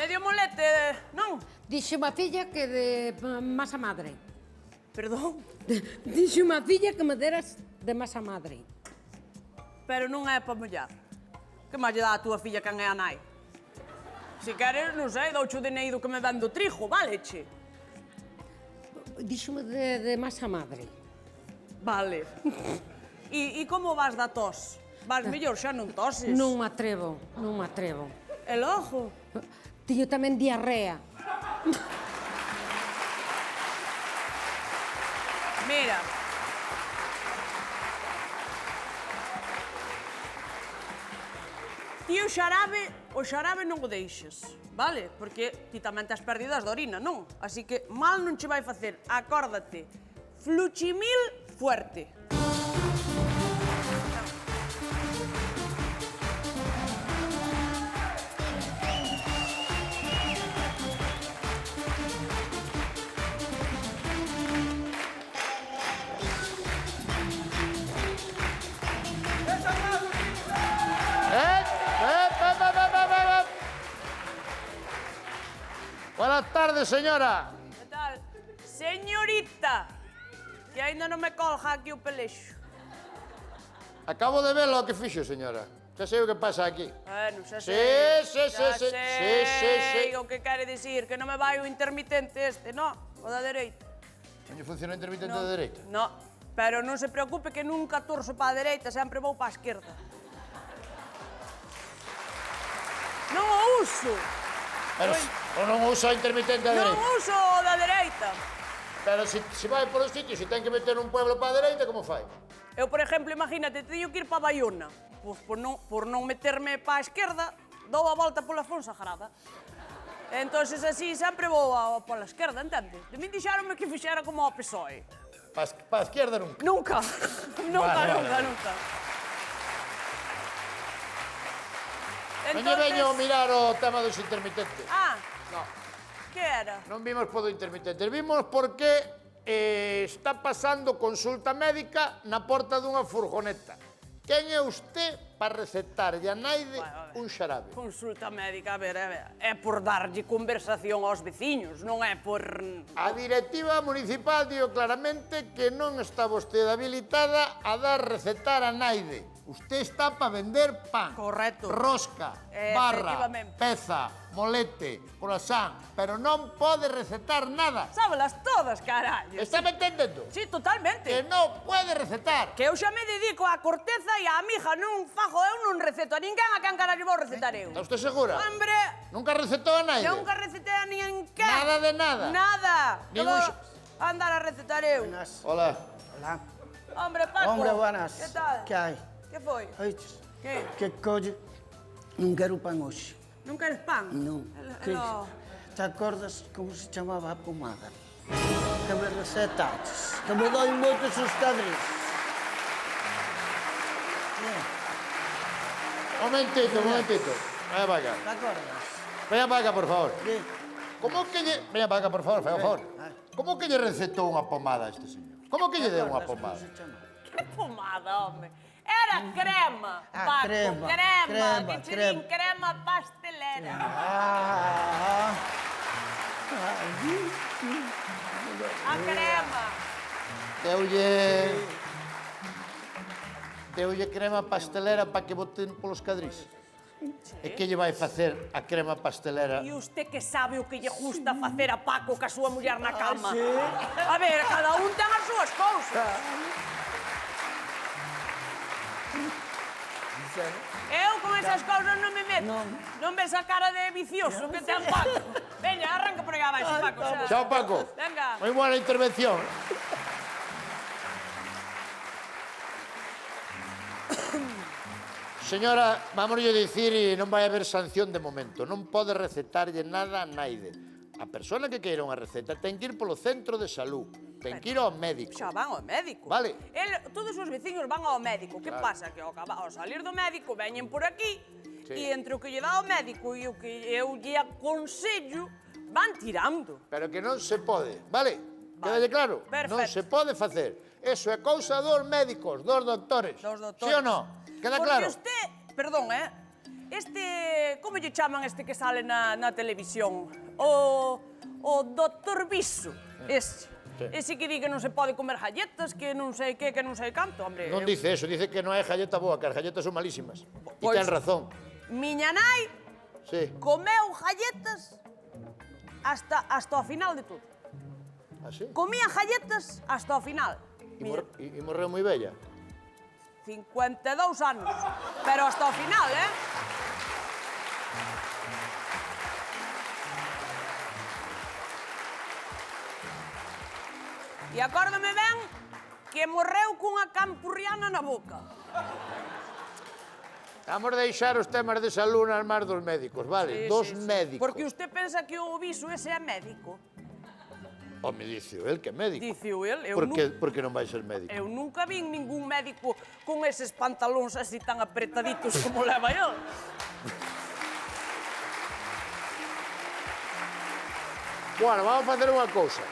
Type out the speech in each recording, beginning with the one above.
Medio molete, non? Dixe unha filla que de masa madre. Perdón, Dixe unha filla que me deras de masa madre. pero non é para mollar. Que máis lle dá a túa filla can é a nai? Se queres, non sei, doucho de neido que me ven do trigo, vale, che? Díxome de masa madre. Vale. E como vas da tos? Vas mellor, xa non toses? Non me atrevo, non me atrevo. E logo? Tiño tamén diarrea. Mira. Ti o xarabe non o deixes, vale? Porque ti tamén tes pérdidas de orina, non? Así que mal non che vai facer. Acórdate, fluchimil fuerte. Buenas tardes, señora. Que tal? Señorita, que aínda non me colga aquí o pelexo. Acabo de ver lo que fixo, señora. Xa sei o que pasa aquí. Bueno, xa Sí, sei. sí, sí, sí, sí. O que quere dicir, que non me vai o intermitente este, no? O da dereita. Non lle funciona o intermitente da dereita? No, pero non se preocupe que nunca torso para a dereita, sempre vou para a esquerda. Non o uso. Pero non usa o intermitente da Non dereita. uso o da dereita. Pero se vai por os sitios, se ten que meter un pueblo para a dereita, como fai? Eu, por exemplo, imagínate, teño que ir para Baiona. Pois por non meterme para a esquerda, dou a volta pola Fonsagrada. Entonces así sempre vou pola esquerda, entendes? De min dixeronme que fixera como o PSOE. Para a esquerda nunca. Nunca, nunca, Vale, nunca, vale. nunca. Non lle veño a mirar o tema dos intermitentes. Ah, No, que era? non vimos por do intermitente. Vimos porque está pasando consulta médica na porta dunha furgoneta. Quen é usted para recetarlle a naide un xarabe? Consulta médica, a ver, é por darlle conversación aos veciños, non é por... A directiva municipal dio claramente que non está vostede habilitada a dar recetar a naide. Usted está para vender pan, Correcto. rosca, barra, Efectivamente. peza, molete, croissant, pero non pode recetar nada. Sábelas todas, carallo. Está me entendendo? Sí, totalmente. Que non pode recetar. Que eu xa me dedico á corteza e á mija, non fajo, eu non receto a ninguén, a quen carallo vou recetar eu. Está usted segura? Hombre, Nunca recetou a naide? nunca recetei a ninguén. Nada de nada? Nada. Ningún Que vou andar a recetar eu. Hola. Hola. Hombre, Paco. Hombre, buenas. Que tal? Que hai? Que foi? Oiches? Que? Que colle? Non quero pan hoxe. Non queres pan? Non. Que... Te acordas como se chamaba a pomada? Que me recetaches. Que me doi moitos os cadris. Momentito, momentito. Venga para acá. Te acordas? Venga para acá, por favor. Que? ¿Cómo que lle... Venga para acá, por favor, por favor. ¿Cómo que lle recetou unha pomada a este señor? ¿Cómo que lle deu unha pomada? Como se chama? Que pomada, home. Era crema, Ah, Paco. crema, Crema, crema, que che din crema. crema pastelera. A crema. Deulle crema pastelera para que boten polos cadrís. E que lle vai facer a crema pastelera? E usted que sabe o que lle gusta facer a Paco ca súa muller na cama? sí? A ver, cada un ten as súas cousas. Eu con esas cousas non me meto. Non ves a cara de vicioso que ten Paco. Veña, arranca por aí abaixo, Paco. xa. Chao, Paco. Venga. Moi buena intervención. Señora, vámonos a dicir e non vai haber sanción de momento. Non pode recetarlle nada a naide. A persona que queira unha receta ten que ir polo centro de salud. Ten que ir ao médico. Xa van ao médico. Vale. Todos os veciños van ao médico. Que pasa? Que ao salir do médico veñen por aquí e entre o que lle dá ao médico e o que eu lle aconsello van tirando. Pero que non se pode, vale? Quedalle claro? Perfecto. Non se pode facer. Eso é cousa dos médicos, dos doctores. Dos Sí doctores. ou non? Queda claro? Porque usted, perdón, como lle chaman este que sale na televisión? O Dr. Viso, ese. Sí. Ese que di que non se pode comer galletas, que non sei que non sei canto, hombre. Non dice eso, dice que non hai galleta boa, que as galletas son malísimas. E Pois- ten razón. Miña nai Sí. comeu galletas hasta o final de todo. Así? Comía galletas hasta o final. E morreu moi bella. 52 anos, pero hasta o final, E acórdame ben que morreu cunha campurriana na boca. Vamos deixar os temas de salud nas mans dos médicos, vale? Dos médicos. Porque usted pensa que o Viso ese é médico. Home, dice el que é médico. Diceu el, Por que non vai ser médico? eu nunca vi ningún médico con eses pantalóns así tan apretaditos como leva el. Bueno, vamos facer unha cousa.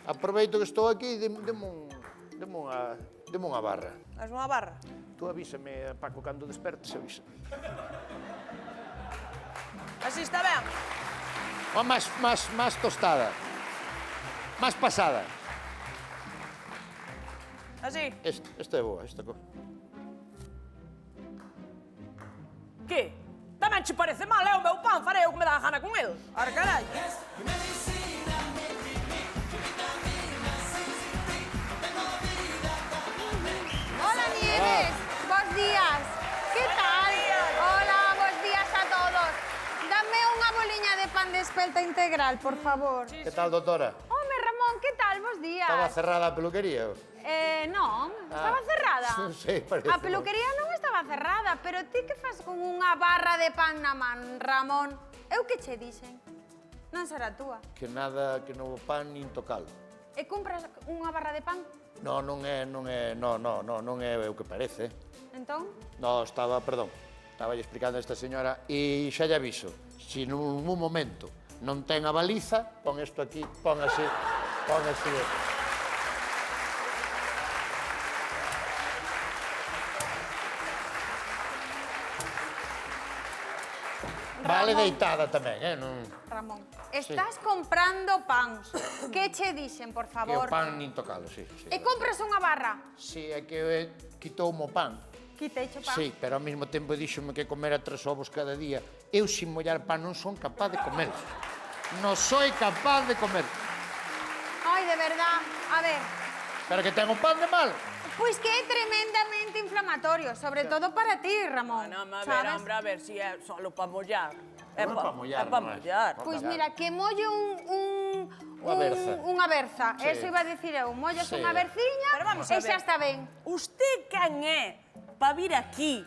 Aproveito que estou aquí, deme unha barra. Es unha barra. Tú avísame, Paco, cando despertes, avísame. Así está ben. O máis tostada. Máis pasada. Así. Esta é boa, esta cosa. Que? Tamén che parece mal, é o meu pan, farei o que me dá a gana con el. Ar carai. Hola, Nieves. Bos días. ¿Qué tal? Hola, bos días a todos. Dame unha boliña de pan de espelta integral, por favor. Que tal, doutora? Home, Ramón, que tal? Bos días. Estaba cerrada a peluquería? Non, estaba cerrada. Non sei, parece. A peluquería non estaba cerrada, pero ti que fas con unha barra de pan na man, Ramón? Eu que che dixen? Non será túa. Que nada, que non o pan nin tocalo. E compras unha barra de pan? Non é o que parece. Entón? No, estaba explicando a esta señora e xa lle aviso, se nun momento non ten a baliza, pon isto aquí, pon así. Vale deitada tamén, non... Ramón, estás comprando pan. Que che dixen, por Que favor? o pan nin tocalo, sí. E compras unha barra? Sí, é que quitoume o pan. Quiteicho pan. Sí, pero ao mesmo tempo díxome que comera 3 ovos cada día. Eu, sin mollar pan, non son capaz de comer. Non soy capaz de comer. Ai, de verdad. A ver, Pero que ten o pan de mal. pois que é tremendamente inflamatorio, sobre todo para ti, Ramón. Bueno, sabes? a ver, si é solo para mollar. Non é pa mollar, É para non é. mollar. Pois mira, que molle Unha berza. unha berza. Sí. Eso iba a dicir eu. Mollas Sí. unha berciña Pero vamos a e xa ver. está ben. Usted quen é para vir aquí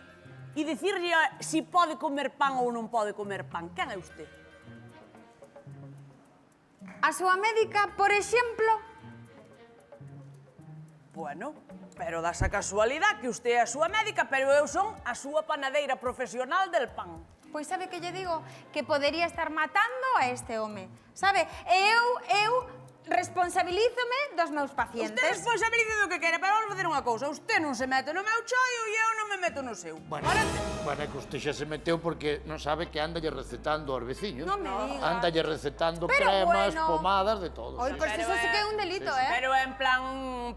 e dicirlle si pode comer pan ou non pode comer pan? Quen é usted? A súa médica, por exemplo, Bueno, pero das a casualidade que usted é a súa médica, pero eu son a súa panadeira profesional del pan. pois sabe que lle digo? Que podería estar matando a este home. Sabe? E eu responsabilízome dos meus pacientes. Usted responsabiliza do que quere, pero vamos facer unha cousa. Usted non se mete no meu choio e eu non me meto no seu. Bueno, é que usted xa se meteu porque non sabe que andalle recetando aos veciños. Non me diga. Andalle recetando Pero cremas, bueno. pomadas, de todo. Oi, pois Pero eso sí que é un delito, eh? Pero en plan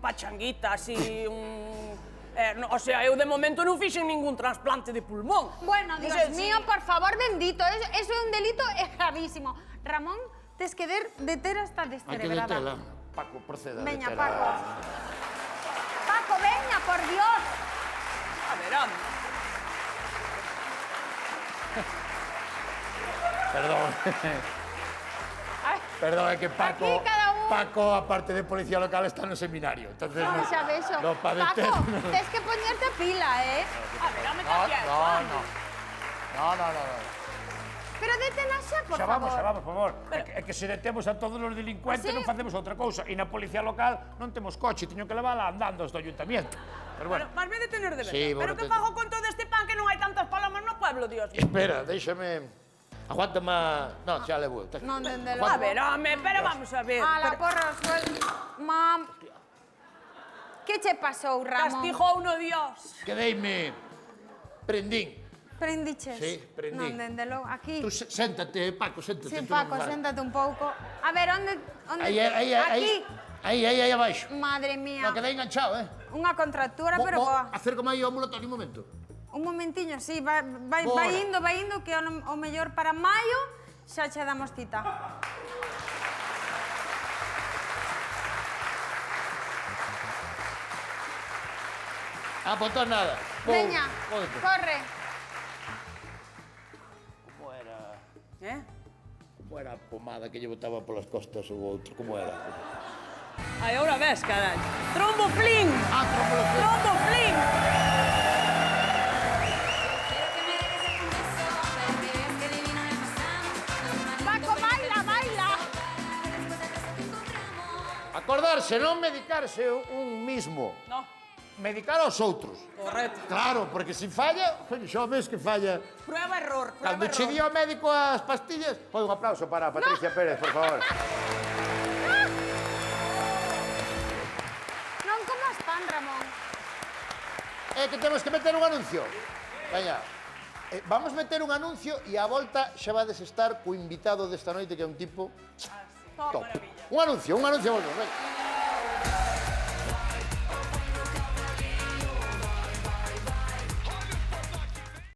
pachanguita, así, o sea, eu de momento non fixen ningún trasplante de pulmón. Bueno, Non Dios sei mío, por favor, bendito. Eso é un delito gravísimo. Ramón, tes que de ter hasta Hai que descerebrada. detela. Paco, proceda. Veña, detela. Paco. Paco, veña, por Dios. A ver, home. Perdón. Ay, Perdón, é que Paco, Aquí cada un- Paco, aparte de policía local, está no seminario. Entonces, Ay, xa vexo. no, pa Paco, deter- tes que poñerte a pila, eh? A ver, home, No, que no. Pero detena xa, por Xa vamos, favor. por favor. É que se detemos a todos os delincuentes Sí. non facemos outra cousa. E na policía local non temos coche, teño que levála andando hasta o ayuntamiento. Pero bueno, Mas me detener de verdad. Sí, pero bueno, que te- fago con todo este pan que non hai tantas palomas no pueblo, Dios mío? espera, déxame... Aguántame... No, xa levo. Non, dende A logo. ver, home, pero vamos a ver. A la Pero porra ao suelo. Mam. Que che pasou, Ramón? castigou no Dios. Quedeime Prendín. Prendiches? Sí, prendín. Non, dende logo, aquí. Tú séntate, Paco, séntate. Sí, tú non Paco, falas. séntate un pouco. A ver, onde... Aquí. Aí abaixo. Madre mía. No, queda enganchado, Unha contractura, pero boa. Acércame aí ao ambulatorio un momento. Un momentiño, sí, vai Bora. indo, que o mellor para maio xa che damos cita. Ah, pues entonces nada. Veña, Jódete. corre. Como era? Eh? Como era a pomada que lle botaba polas costas o outro? Como era? Ai, ahora ves, carai. Tromboflín! Ah, tromboflín. Tromboflín! Paco, baila, baila. Acordarse, non medicarse un mismo. No, Medicar aos outros. correcto. Claro, porque se falla, xa ves que falla. Prueba error, prueba Cando che error. di ao médico as pastillas... Oi, un aplauso para Patricia Pérez, por favor. Non como están, Ramón? É que temos que meter un anuncio. Veña, vamos meter un anuncio e á volta xa vades estar co invitado desta noite, que é un tipo Oh, top. maravilla. Un anuncio, volvemos. Venga.